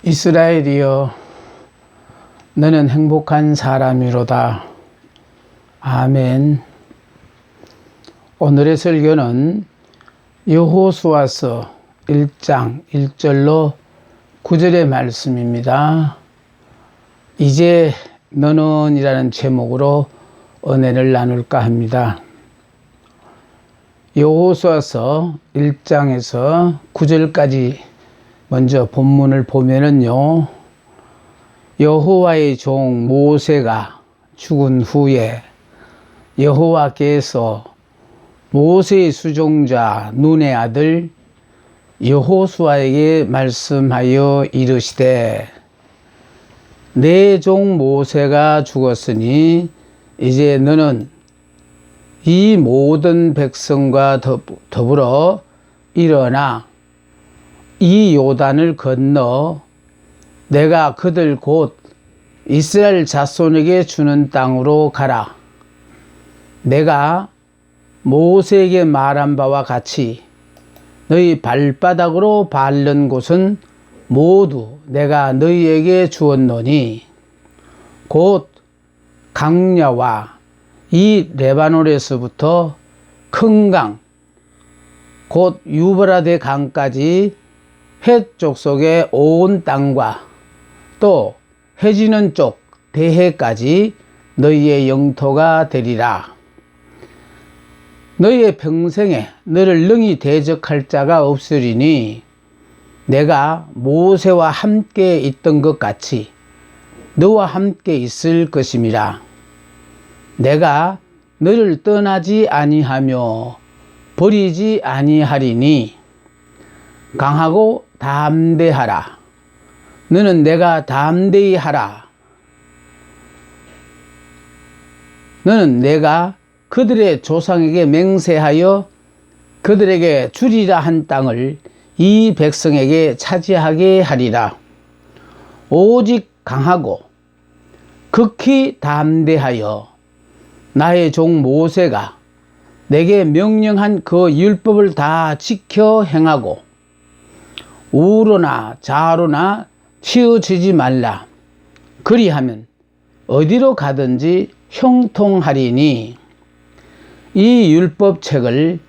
이스라엘이여, 너는 행복한 사람이로다. 아멘. 오늘의 설교는 여호수아서 1장 1절로 9절의 말씀입니다. 이제 너는 이라는 제목으로 은혜를 나눌까 합니다. 여호수아서 1장에서 9절까지 먼저 본문을 보면은요, 여호와의 종 모세가 죽은 후에 여호와께서 모세의 수종자 눈의 아들 여호수아에게 말씀하여 이르시되, 내 종 모세가 죽었으니 이제 너는 이 모든 백성과 더불어 일어나 이 요단을 건너 내가 그들 곧 이스라엘 자손에게 주는 땅으로 가라. 내가 모세에게 말한 바와 같이 너희 발바닥으로 밟는 곳은 모두 내가 너희에게 주었노니 곧 강야와 이 레바논에서부터 큰 강, 곧 유브라데 강까지 헷 족속의 온 땅과 또 해지는 쪽 대해까지 너희의 영토가 되리라. 너희의 평생에 너를 능히 대적할 자가 없으리니 내가 모세와 함께 있던 것 같이 너와 함께 있을 것임이라. 내가 너를 떠나지 아니하며 버리지 아니하리니 강하고 담대하라. 너는 내가 담대히 하라. 너는 내가 그들의 조상에게 맹세하여 그들에게 주리라 한 땅을 이 백성에게 차지하게 하리라. 오직 강하고 극히 담대하여 나의 종 모세가 내게 명령한 그 율법을 다 지켜 행하고 우로나 좌로나 치우치지 말라. 그리하면 어디로 가든지 형통하리니 이 율법책을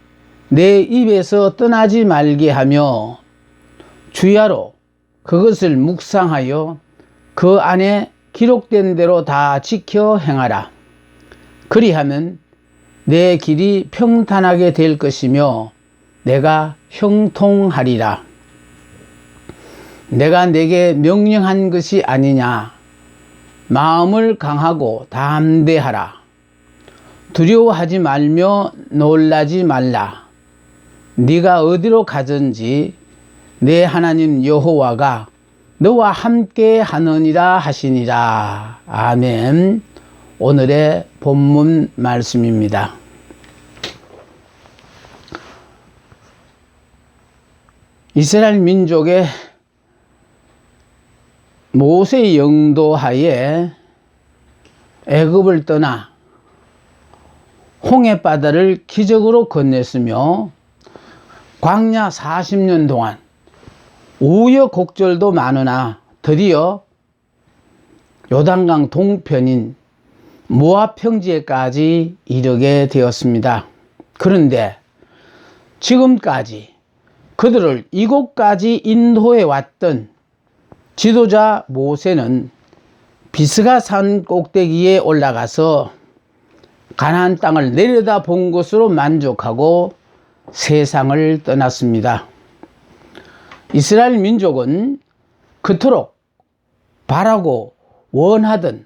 내 입에서 떠나지 말게 하며 주야로 그것을 묵상하여 그 안에 기록된 대로 다 지켜 행하라. 그리하면 내 길이 평탄하게 될 것이며 내가 형통하리라. 내가 내게 명령한 것이 아니냐. 마음을 강하고 담대하라. 두려워하지 말며 놀라지 말라. 네가 어디로 가든지 내 하나님 여호와가 너와 함께 하느니라 하시니라. 아멘. 오늘의 본문 말씀입니다. 이스라엘 민족의 모세의 영도하에 애굽을 떠나 홍해바다를 기적으로 건넜으며 광야 40년 동안 우여곡절도 많으나 드디어 요단강 동편인 모압 평지에까지 이르게 되었습니다. 그런데 지금까지 그들을 이곳까지 인도해 왔던 지도자 모세는 비스가 산 꼭대기에 올라가서 가나안 땅을 내려다 본 것으로 만족하고 세상을 떠났습니다. 이스라엘 민족은 그토록 바라고 원하던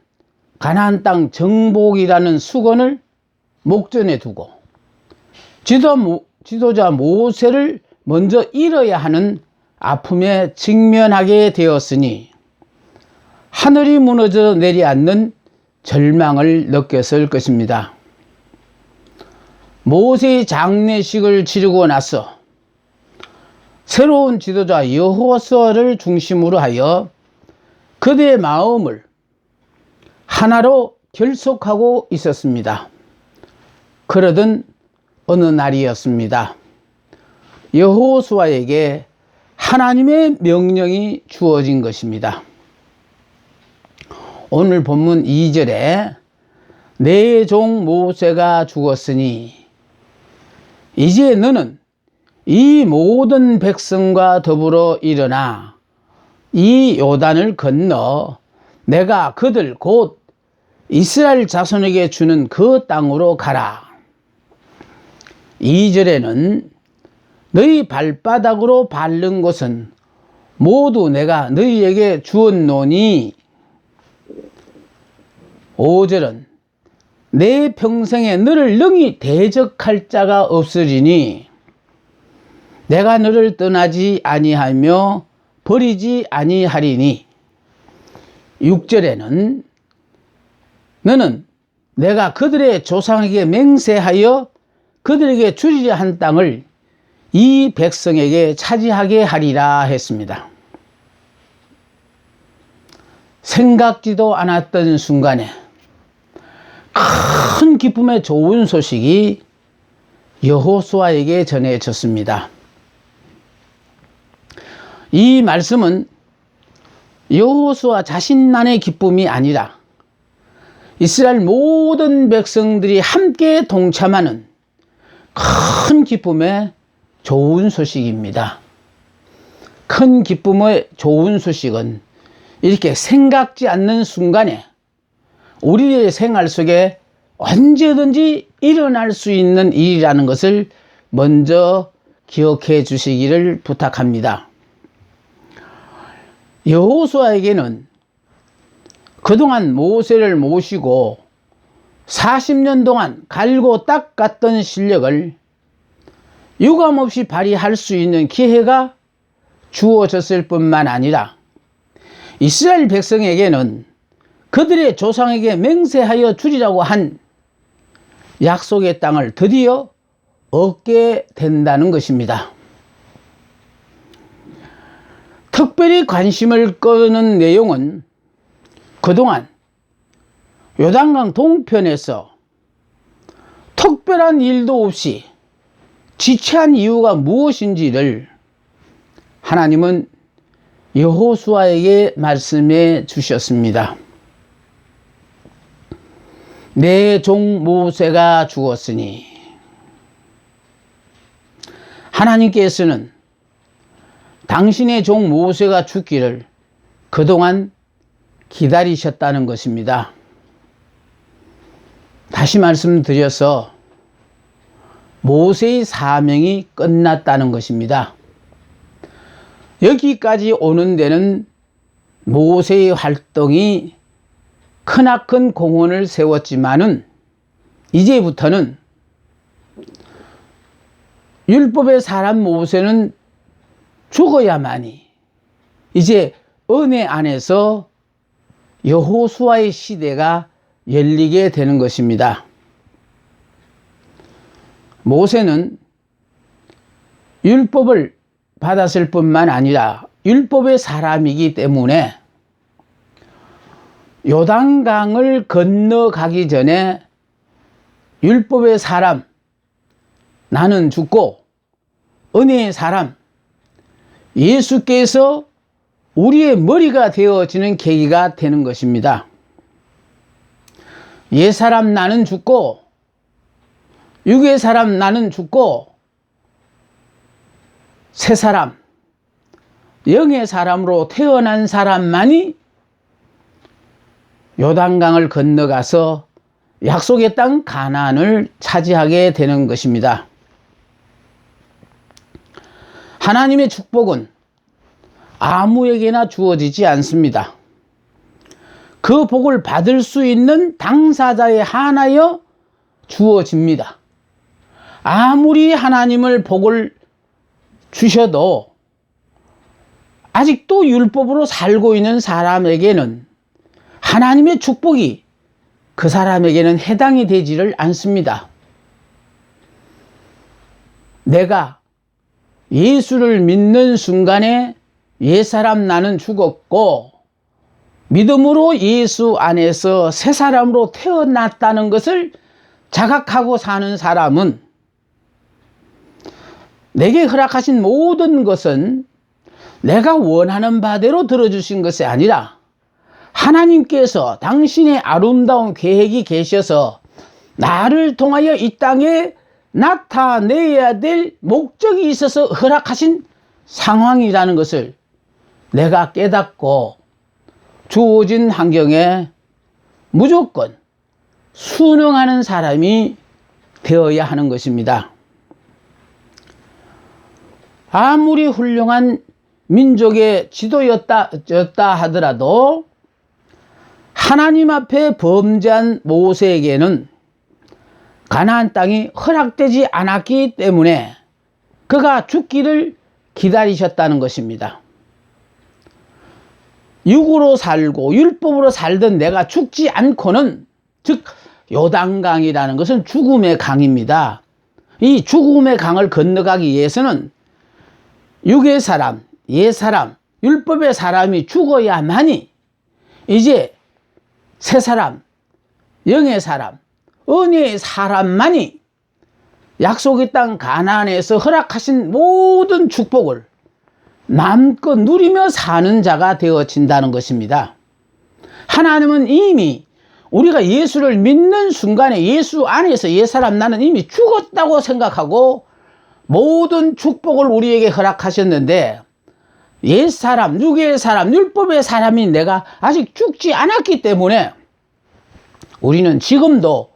가나안 땅 정복이라는 수건을 목전에 두고 지도자 모세를 먼저 잃어야 하는 아픔에 직면하게 되었으니 하늘이 무너져 내려앉는 절망을 느꼈을 것입니다. 모세의 장례식을 치르고 나서 새로운 지도자 여호수아를 중심으로 하여 그들의 마음을 하나로 결속하고 있었습니다. 그러던 어느 날이었습니다. 여호수아에게 하나님의 명령이 주어진 것입니다. 오늘 본문 2절에 내 종 모세가 죽었으니 이제 너는 이 모든 백성과 더불어 일어나 이 요단을 건너 내가 그들 곧 이스라엘 자손에게 주는 그 땅으로 가라. 2절에는 너희 발바닥으로 밟는 곳은 모두 내가 너희에게 주었노니 5절은 내 평생에 너를 능히 대적할 자가 없으리니 내가 너를 떠나지 아니하며 버리지 아니하리니 6절에는 너는 내가 그들의 조상에게 맹세하여 그들에게 주리려 한 땅을 이 백성에게 차지하게 하리라 했습니다. 생각지도 않았던 순간에 큰 기쁨의 좋은 소식이 여호수아에게 전해졌습니다. 이 말씀은 여호수아 자신만의 기쁨이 아니라 이스라엘 모든 백성들이 함께 동참하는 큰 기쁨의 좋은 소식입니다. 큰 기쁨의 좋은 소식은 이렇게 생각지 않는 순간에 우리의 생활 속에 언제든지 일어날 수 있는 일이라는 것을 먼저 기억해 주시기를 부탁합니다. 여호수아에게는 그동안 모세를 모시고 40년 동안 갈고 닦았던 실력을 유감없이 발휘할 수 있는 기회가 주어졌을 뿐만 아니라 이스라엘 백성에게는 그들의 조상에게 맹세하여 주리라고 한 약속의 땅을 드디어 얻게 된다는 것입니다. 특별히 관심을 끄는 내용은 그동안 요단강 동편에서 특별한 일도 없이 지체한 이유가 무엇인지를 하나님은 여호수아에게 말씀해 주셨습니다. 내 종 모세가 죽었으니 하나님께서는 당신의 종 모세가 죽기를 그동안 기다리셨다는 것입니다. 다시 말씀드려서 모세의 사명이 끝났다는 것입니다. 여기까지 오는 데는 모세의 활동이 크나큰 공헌을 세웠지만은 이제부터는 율법의 사람 모세는 죽어야만이 이제 은혜 안에서 여호수아의 시대가 열리게 되는 것입니다. 모세는 율법을 받았을 뿐만 아니라 율법의 사람이기 때문에 요단강을 건너가기 전에 율법의 사람 나는 죽고 은혜의 사람 예수께서 우리의 머리가 되어지는 계기가 되는 것입니다. 옛사람 나는 죽고 육의 사람 나는 죽고 새 사람 영의 사람으로 태어난 사람만이 요단강을 건너가서 약속의 땅 가나안을 차지하게 되는 것입니다. 하나님의 축복은 아무에게나 주어지지 않습니다. 그 복을 받을 수 있는 당사자에 한하여 주어집니다. 아무리 하나님을 복을 주셔도 아직도 율법으로 살고 있는 사람에게는 하나님의 축복이 그 사람에게는 해당이 되지를 않습니다. 내가 예수를 믿는 순간에 옛사람 나는 죽었고 믿음으로 예수 안에서 새 사람으로 태어났다는 것을 자각하고 사는 사람은 내게 허락하신 모든 것은 내가 원하는 바대로 들어주신 것이 아니라 하나님께서 당신의 아름다운 계획이 계셔서 나를 통하여 이 땅에 나타내야 될 목적이 있어서 허락하신 상황이라는 것을 내가 깨닫고 주어진 환경에 무조건 순응하는 사람이 되어야 하는 것입니다. 아무리 훌륭한 민족의 지도였다 하더라도 하나님 앞에 범죄한 모세에게는 가나안 땅이 허락되지 않았기 때문에 그가 죽기를 기다리셨다는 것입니다. 육으로 살고 율법으로 살던 내가 죽지 않고는, 즉 요단강이라는 것은 죽음의 강입니다. 이 죽음의 강을 건너가기 위해서는 육의 사람, 옛사람, 율법의 사람이 죽어야만이 이제 새 사람, 영의 사람, 은혜의 사람만이 약속의 땅 가나안에서 허락하신 모든 축복을 마음껏 누리며 사는 자가 되어진다는 것입니다. 하나님은 이미 우리가 예수를 믿는 순간에 예수 안에서 옛사람 나는 이미 죽었다고 생각하고 모든 축복을 우리에게 허락하셨는데, 옛사람, 육의 사람, 율법의 사람인 내가 아직 죽지 않았기 때문에 우리는 지금도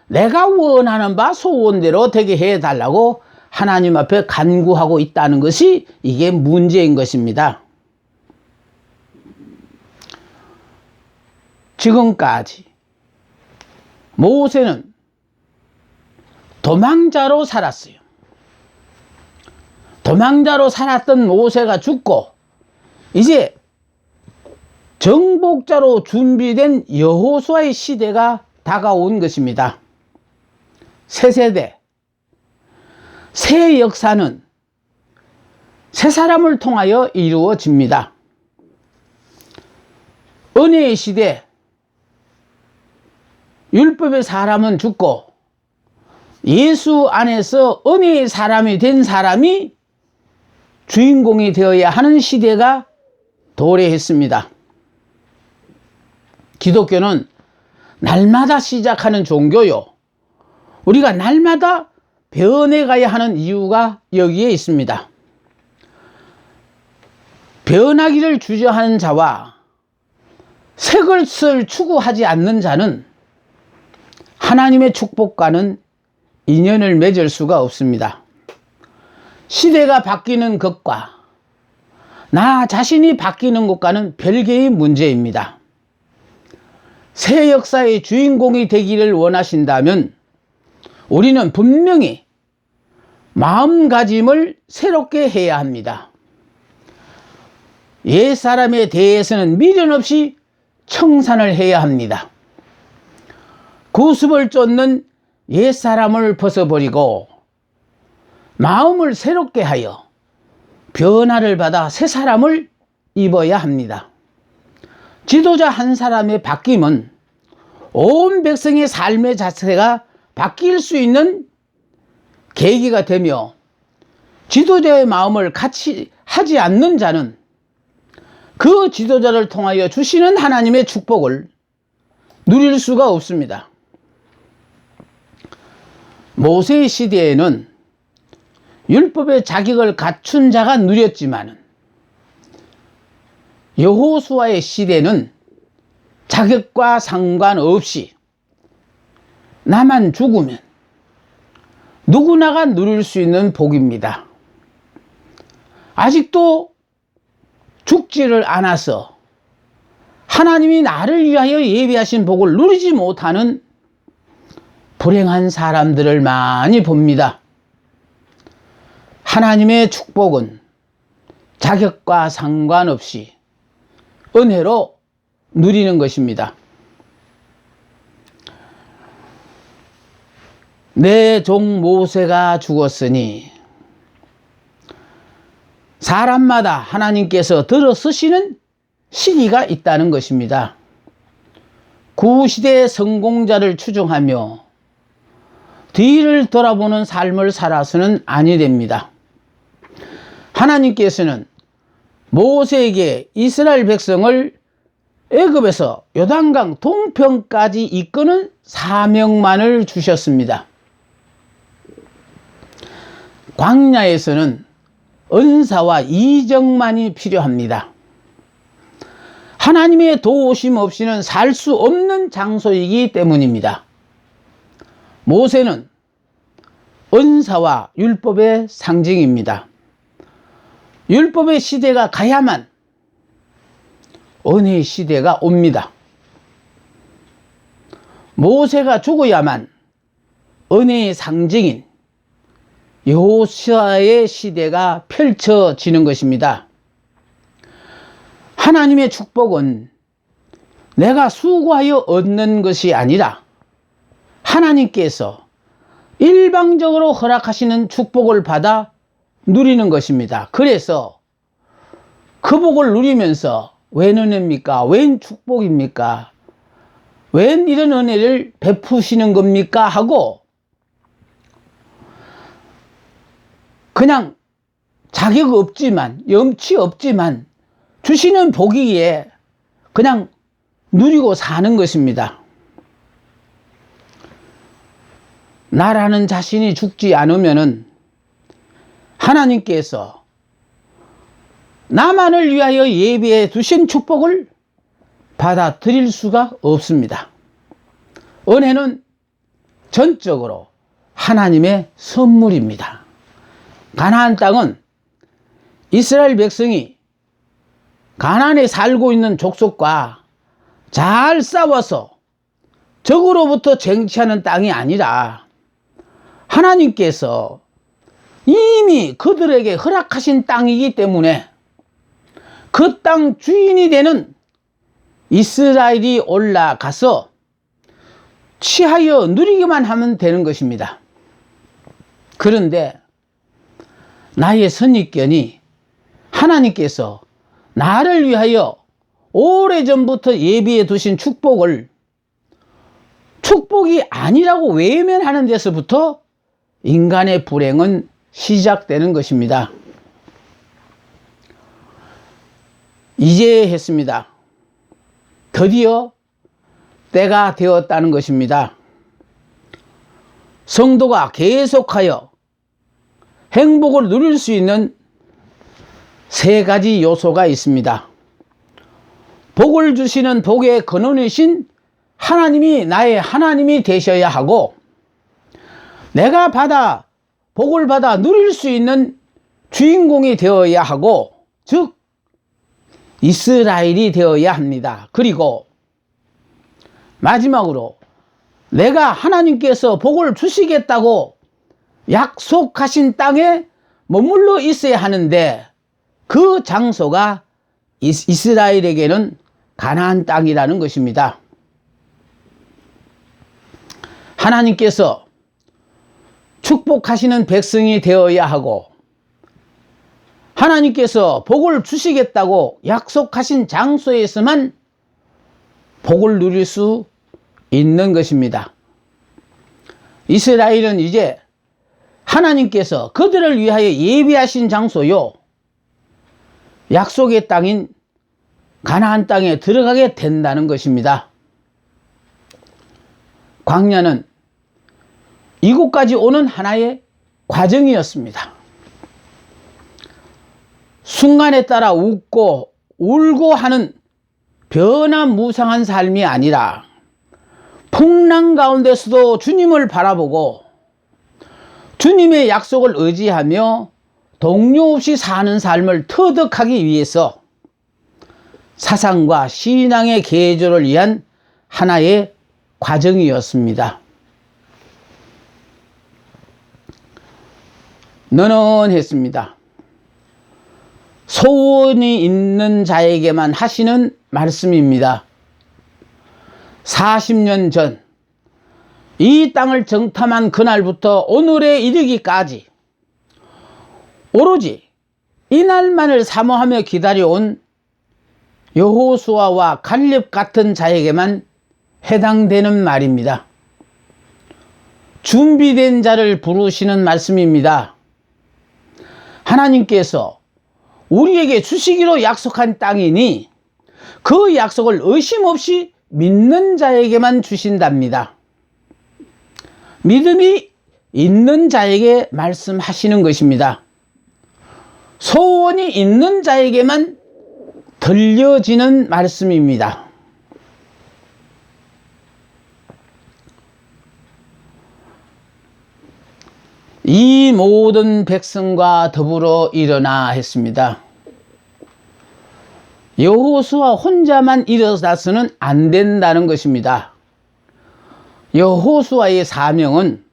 내가 원하는 바 소원대로 되게 해달라고 하나님 앞에 간구하고 있다는 것이 이게 문제인 것입니다. 지금까지 모세는 도망자로 살았어요. 도망자로 살았던 모세가 죽고 이제 정복자로 준비된 여호수아의 시대가 다가온 것입니다. 새 세대, 새 역사는 새 사람을 통하여 이루어집니다. 은혜의 시대, 율법의 사람은 죽고 예수 안에서 은혜의 사람이 된 사람이 주인공이 되어야 하는 시대가 도래했습니다. 기독교는 날마다 시작하는 종교요, 우리가 날마다 변해가야 하는 이유가 여기에 있습니다. 변하기를 주저하는 자와 새 것을 추구하지 않는 자는 하나님의 축복과는 인연을 맺을 수가 없습니다. 시대가 바뀌는 것과 나 자신이 바뀌는 것과는 별개의 문제입니다. 새 역사의 주인공이 되기를 원하신다면 우리는 분명히 마음가짐을 새롭게 해야 합니다. 옛사람에 대해서는 미련 없이 청산을 해야 합니다. 구습을 쫓는 옛사람을 벗어버리고 마음을 새롭게 하여 변화를 받아 새 사람을 입어야 합니다. 지도자 한 사람의 바뀜은 온 백성의 삶의 자체가 바뀔 수 있는 계기가 되며, 지도자의 마음을 같이 하지 않는 자는 그 지도자를 통하여 주시는 하나님의 축복을 누릴 수가 없습니다. 모세의 시대에는 율법의 자격을 갖춘 자가 누렸지만 여호수아의 시대는 자격과 상관없이 나만 죽으면 누구나가 누릴 수 있는 복입니다. 아직도 죽지를 않아서 하나님이 나를 위하여 예비하신 복을 누리지 못하는 불행한 사람들을 많이 봅니다. 하나님의 축복은 자격과 상관없이 은혜로 누리는 것입니다. 내 종 모세가 죽었으니 사람마다 하나님께서 들어서시는 시기가 있다는 것입니다. 구시대의 성공자를 추종하며 뒤를 돌아보는 삶을 살아서는 아니 됩니다. 하나님께서는 모세에게 이스라엘 백성을 애굽에서 요단강 동편까지 이끄는 사명만을 주셨습니다. 광야에서는 은사와 이정만이 필요합니다. 하나님의 도우심 없이는 살 수 없는 장소이기 때문입니다. 모세는 은사와 율법의 상징입니다. 율법의 시대가 가야만 은혜의 시대가 옵니다. 모세가 죽어야만 은혜의 상징인 여호수아의 시대가 펼쳐지는 것입니다. 하나님의 축복은 내가 수고하여 얻는 것이 아니라 하나님께서 일방적으로 허락하시는 축복을 받아 누리는 것입니다. 그래서 그 복을 누리면서 웬 은혜입니까? 웬 축복입니까? 웬 이런 은혜를 베푸시는 겁니까? 하고 그냥 자격 없지만, 염치 없지만 주시는 복이기에 그냥 누리고 사는 것입니다. 나라는 자신이 죽지 않으면은 하나님께서 나만을 위하여 예비해 두신 축복을 받아들일 수가 없습니다. 은혜는 전적으로 하나님의 선물입니다. 가나안 땅은 이스라엘 백성이 가나안에 살고 있는 족속과 잘 싸워서 적으로부터 쟁취하는 땅이 아니라 하나님께서 이미 그들에게 허락하신 땅이기 때문에 그 땅 주인이 되는 이스라엘이 올라가서 취하여 누리기만 하면 되는 것입니다. 그런데 나의 선입견이 하나님께서 나를 위하여 오래전부터 예비해 두신 축복을 축복이 아니라고 외면하는 데서부터 인간의 불행은 시작되는 것입니다. 이제 했습니다. 드디어 때가 되었다는 것입니다. 성도가 계속하여 행복을 누릴 수 있는 세 가지 요소가 있습니다. 복을 주시는 복의 근원이신 하나님이 나의 하나님이 되셔야 하고, 내가 복을 받아 누릴 수 있는 주인공이 되어야 하고, 즉 이스라엘이 되어야 합니다. 그리고 마지막으로 내가 하나님께서 복을 주시겠다고 약속하신 땅에 머물러 있어야 하는데 그 장소가 이스라엘에게는 가나안 땅이라는 것입니다. 하나님께서 축복하시는 백성이 되어야 하고 하나님께서 복을 주시겠다고 약속하신 장소에서만 복을 누릴 수 있는 것입니다. 이스라엘은 이제 하나님께서 그들을 위하여 예비하신 장소요, 약속의 땅인 가나안 땅에 들어가게 된다는 것입니다. 광야는 이곳까지 오는 하나의 과정이었습니다. 순간에 따라 웃고 울고 하는 변화무쌍한 삶이 아니라 풍랑 가운데서도 주님을 바라보고 주님의 약속을 의지하며 동요 없이 사는 삶을 터득하기 위해서 사상과 신앙의 계조를 위한 하나의 과정이었습니다. 너는했습니다. 소원이 있는 자에게만 하시는 말씀입니다. 40년 전 이 땅을 정탐한 그날부터 오늘에 이르기까지 오로지 이날만을 사모하며 기다려온 여호수아와 갈렙 같은 자에게만 해당되는 말입니다. 준비된 자를 부르시는 말씀입니다. 하나님께서 우리에게 주시기로 약속한 땅이니 그 약속을 의심 없이 믿는 자에게만 주신답니다. 믿음이 있는 자에게 말씀하시는 것입니다. 소원이 있는 자에게만 들려지는 말씀입니다. 이 모든 백성과 더불어 일어나 했습니다. 여호수아 혼자만 일어나서는 안 된다는 것입니다. 여호수아의 사명은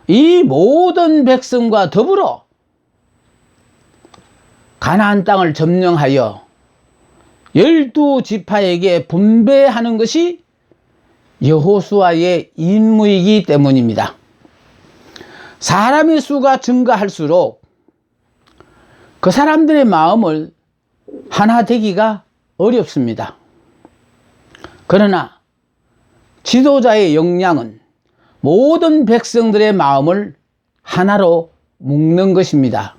이 모든 백성과 더불어 가나안 땅을 점령하여 12지파에게 분배하는 것이 여호수아의 임무이기 때문입니다. 사람의 수가 증가할수록 그 사람들의 마음을 하나 되기가 어렵습니다. 그러나 지도자의 역량은 모든 백성들의 마음을 하나로 묶는 것입니다.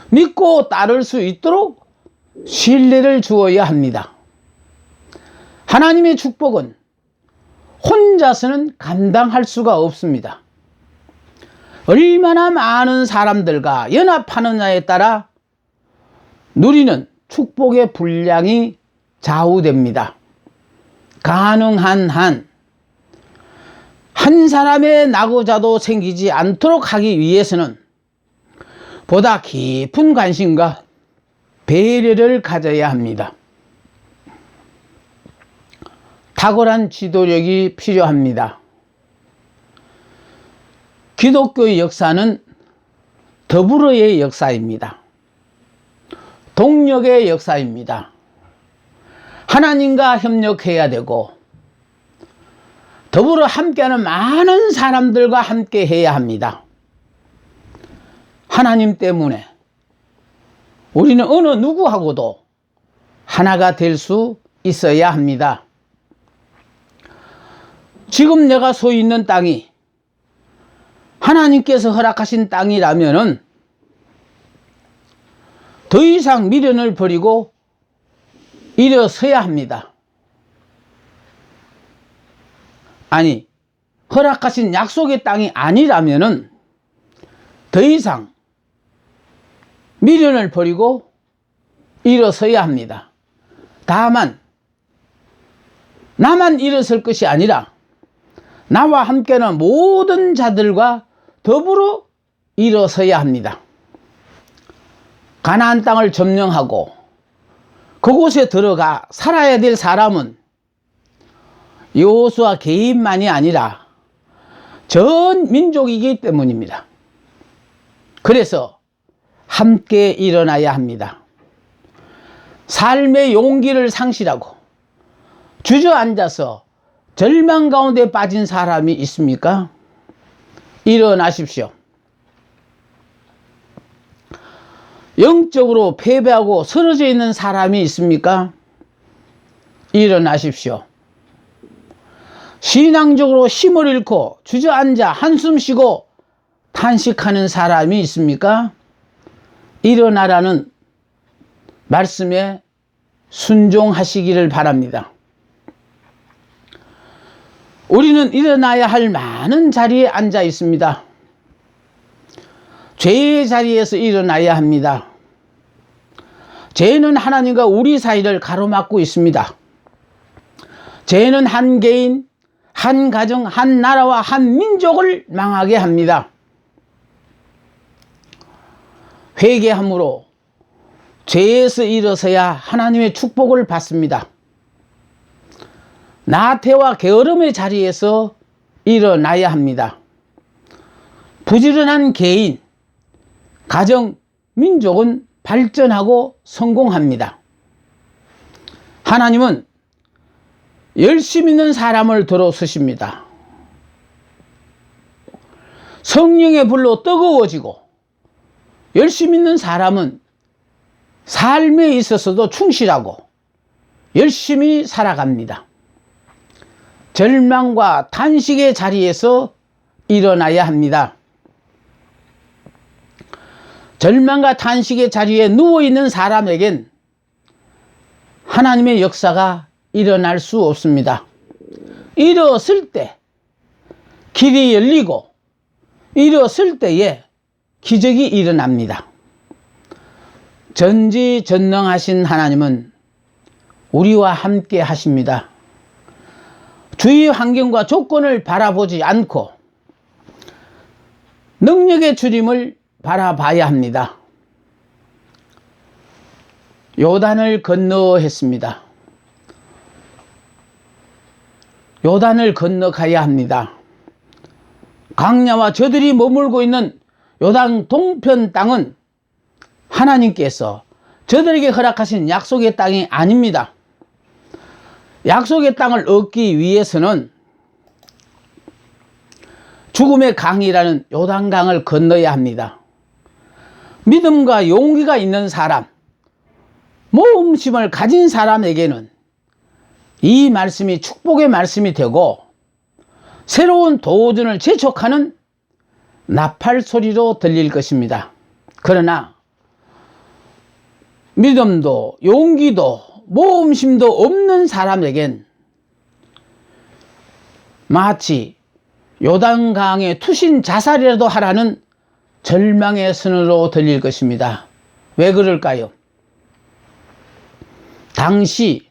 믿고 따를 수 있도록 신뢰를 주어야 합니다. 하나님의 축복은 혼자서는 감당할 수가 없습니다. 얼마나 많은 사람들과 연합하느냐에 따라 누리는 축복의 분량이 좌우됩니다. 가능한 한 사람의 낙오자도 생기지 않도록 하기 위해서는 보다 깊은 관심과 배려를 가져야 합니다. 탁월한 지도력이 필요합니다. 기독교의 역사는 더불어의 역사입니다. 동력의 역사입니다. 하나님과 협력해야 되고 더불어 함께하는 많은 사람들과 함께 해야 합니다. 하나님 때문에 우리는 어느 누구하고도 하나가 될 수 있어야 합니다. 지금 내가 서 있는 땅이 하나님께서 허락하신 땅이라면은 더 이상 미련을 버리고 일어서야 합니다. 아니, 허락하신 약속의 땅이 아니라면은 더 이상 미련을 버리고 일어서야 합니다. 다만 나만 일어설 것이 아니라 나와 함께하는 모든 자들과 더불어 일어서야 합니다. 가나안 땅을 점령하고 그곳에 들어가 살아야 될 사람은 여호수아 개인만이 아니라 전 민족이기 때문입니다. 그래서 함께 일어나야 합니다. 삶의 용기를 상실하고 주저앉아서 절망 가운데 빠진 사람이 있습니까? 일어나십시오. 영적으로 패배하고 쓰러져 있는 사람이 있습니까? 일어나십시오. 신앙적으로 힘을 잃고 주저앉아 한숨 쉬고 탄식하는 사람이 있습니까? 일어나라는 말씀에 순종하시기를 바랍니다. 우리는 일어나야 할 많은 자리에 앉아 있습니다. 죄의 자리에서 일어나야 합니다. 죄는 하나님과 우리 사이를 가로막고 있습니다. 죄는 한 개인, 한 가정, 한 나라와 한 민족을 망하게 합니다. 회개함으로 죄에서 일어서야 하나님의 축복을 받습니다. 나태와 게으름의 자리에서 일어나야 합니다. 부지런한 개인, 가정, 민족은 발전하고 성공합니다. 하나님은 열심 있는 사람을 들어 쓰십니다. 성령의 불로 뜨거워지고 열심 있는 사람은 삶에 있어서도 충실하고 열심히 살아갑니다. 절망과 탄식의 자리에서 일어나야 합니다. 절망과 탄식의 자리에 누워있는 사람에겐 하나님의 역사가 일어날 수 없습니다. 일어설 때 길이 열리고 일어설 때에 기적이 일어납니다. 전지전능하신 하나님은 우리와 함께 하십니다. 주위 환경과 조건을 바라보지 않고 능력의 주님을 바라봐야 합니다. 요단을 건너 했습니다. 요단을 건너가야 합니다. 광야와 저들이 머물고 있는 요단 동편 땅은 하나님께서 저들에게 허락하신 약속의 땅이 아닙니다. 약속의 땅을 얻기 위해서는 죽음의 강이라는 요단강을 건너야 합니다. 믿음과 용기가 있는 사람, 모험심을 가진 사람에게는 이 말씀이 축복의 말씀이 되고 새로운 도전을 재촉하는 나팔 소리로 들릴 것입니다. 그러나 믿음도 용기도 모험심도 없는 사람에겐 마치 요단강에 투신 자살이라도 하라는 절망의 선언으로 들릴 것입니다. 왜 그럴까요? 당시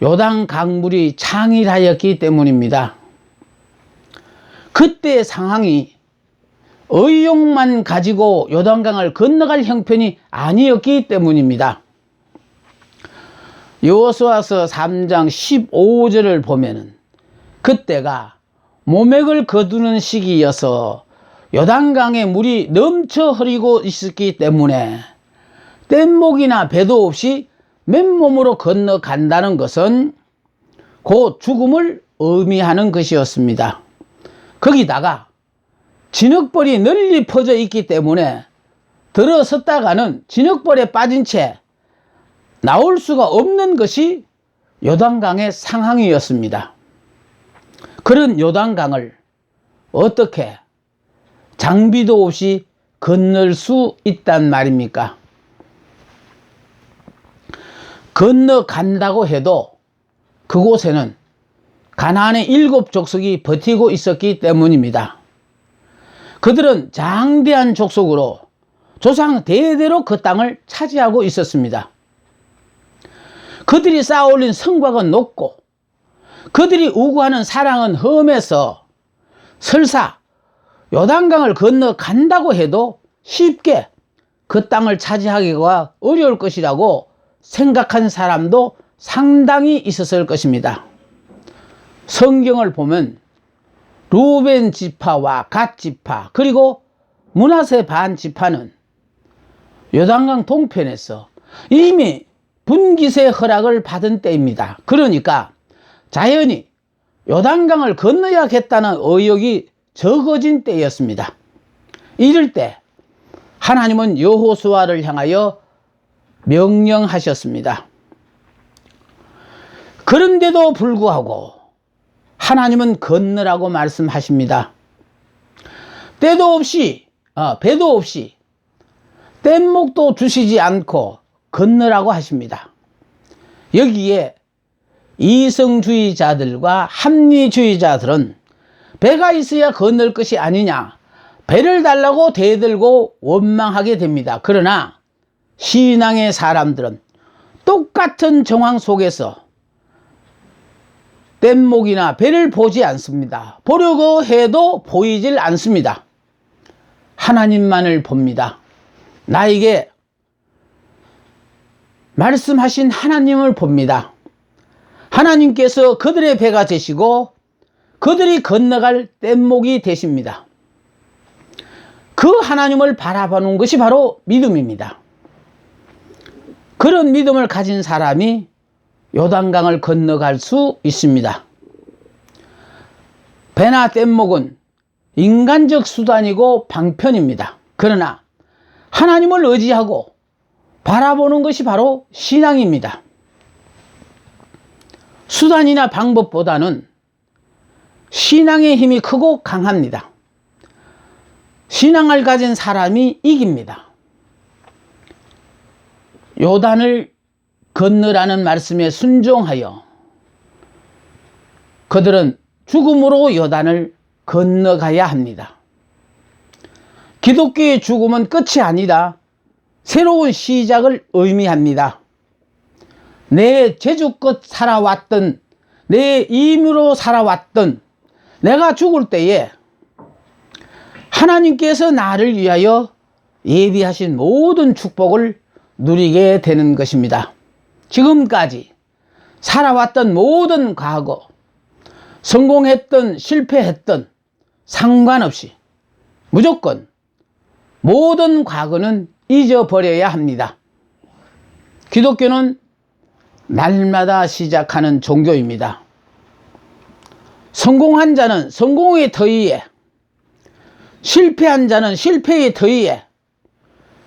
요단 강물이 창일하였기 때문입니다. 그때 상황이 의욕만 가지고 요단강을 건너갈 형편이 아니었기 때문입니다. 여호수아서 3장 15절을 보면은 그때가 모맥을 거두는 시기여서 요단강에 물이 넘쳐 흐르고 있었기 때문에 뗏목이나 배도 없이 맨몸으로 건너간다는 것은 곧 죽음을 의미하는 것이었습니다. 거기다가 진흙벌이 널리 퍼져 있기 때문에 들어섰다가는 진흙벌에 빠진 채 나올 수가 없는 것이 요단강의 상황이었습니다. 그런 요단강을 어떻게 장비도 없이 건널 수 있단 말입니까? 건너간다고 해도 그곳에는 가나안의 7 족속이 버티고 있었기 때문입니다. 그들은 장대한 족속으로 조상 대대로 그 땅을 차지하고 있었습니다. 그들이 쌓아올린 성곽은 높고 그들이 우구하는 사랑은 험해서 설사 요단강을 건너간다고 해도 쉽게 그 땅을 차지하기가 어려울 것이라고 생각한 사람도 상당히 있었을 것입니다. 성경을 보면 루벤 지파와 갓 지파 그리고 므낫세 반 지파는 요단강 동편에서 이미 분깃의 허락을 받은 때입니다. 그러니까 자연히 요단강을 건너야겠다는 의욕이 적어진 때였습니다. 이럴 때 하나님은 여호수아를 향하여 명령하셨습니다. 그런데도 불구하고 하나님은 건너라고 말씀하십니다. 배도 없이 뗏목도 주시지 않고 건너라고 하십니다. 여기에 이성주의자들과 합리주의자들은 배가 있어야 건널 것이 아니냐, 배를 달라고 대들고 원망하게 됩니다. 그러나 신앙의 사람들은 똑같은 정황 속에서 뗏목이나 배를 보지 않습니다. 보려고 해도 보이질 않습니다. 하나님만을 봅니다. 나에게 말씀하신 하나님을 봅니다. 하나님께서 그들의 배가 되시고 그들이 건너갈 뗏목이 되십니다. 그 하나님을 바라보는 것이 바로 믿음입니다. 그런 믿음을 가진 사람이 요단강을 건너갈 수 있습니다. 배나 뗏목은 인간적 수단이고 방편입니다. 그러나 하나님을 의지하고 바라보는 것이 바로 신앙입니다. 수단이나 방법보다는 신앙의 힘이 크고 강합니다. 신앙을 가진 사람이 이깁니다. 요단을 건너라는 말씀에 순종하여 그들은 죽음으로 요단을 건너가야 합니다. 기독교의 죽음은 끝이 아니라 새로운 시작을 의미합니다. 내 제주껏 살아왔던, 내 임으로 살아왔던 내가 죽을 때에 하나님께서 나를 위하여 예비하신 모든 축복을 누리게 되는 것입니다. 지금까지 살아왔던 모든 과거, 성공했던 실패했던 상관없이 무조건 모든 과거는 잊어버려야 합니다. 기독교는 날마다 시작하는 종교입니다. 성공한 자는 성공의 더위에, 실패한 자는 실패의 더위에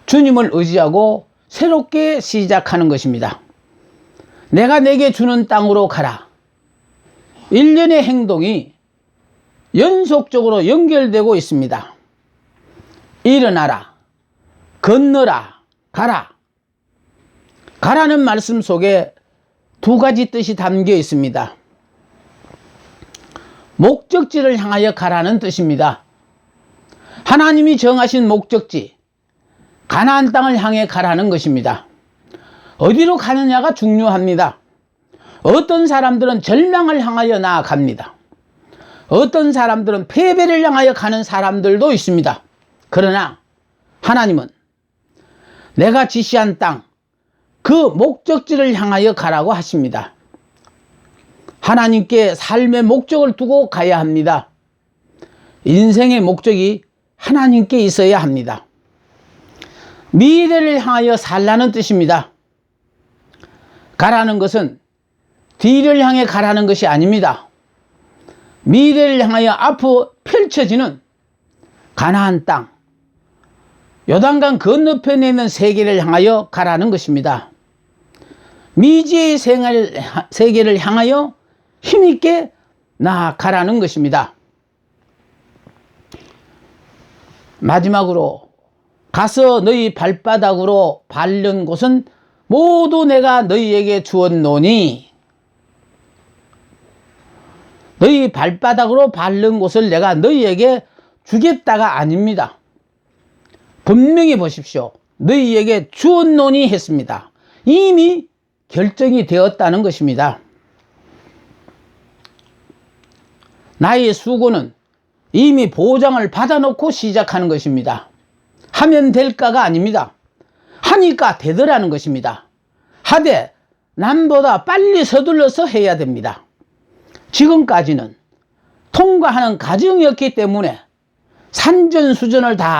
주님을 의지하고 새롭게 시작하는 것입니다. 내가 내게 주는 땅으로 가라. 일련의 행동이 연속적으로 연결되고 있습니다. 일어나라, 건너라, 가라. 가라는 말씀 속에 두 가지 뜻이 담겨 있습니다. 목적지를 향하여 가라는 뜻입니다. 하나님이 정하신 목적지, 가나안 땅을 향해 가라는 것입니다. 어디로 가느냐가 중요합니다. 어떤 사람들은 절망을 향하여 나아갑니다. 어떤 사람들은 패배를 향하여 가는 사람들도 있습니다. 그러나 하나님은 내가 지시한 땅, 그 목적지를 향하여 가라고 하십니다. 하나님께 삶의 목적을 두고 가야 합니다. 인생의 목적이 하나님께 있어야 합니다. 미래를 향하여 살라는 뜻입니다. 가라는 것은 뒤를 향해 가라는 것이 아닙니다. 미래를 향하여 앞으로 펼쳐지는 가나안 땅, 요단강 건너편에 있는 세계를 향하여 가라는 것입니다. 미지의 세계를 향하여 힘있게 나아가라는 것입니다. 마지막으로 가서 너희 발바닥으로 밟는 곳은 모두 내가 너희에게 주었노니, 너희 발바닥으로 밟는 곳을 내가 너희에게 주겠다가 아닙니다. 분명히 보십시오. 너희에게 주었노니 했습니다. 이미 결정이 되었다는 것입니다. 나의 수고는 이미 보장을 받아놓고 시작하는 것입니다. 하면 될까가 아닙니다. 하니까 되더라는 것입니다. 하되 남보다 빨리 서둘러서 해야 됩니다. 지금까지는 통과하는 과정이었기 때문에 산전수전을 다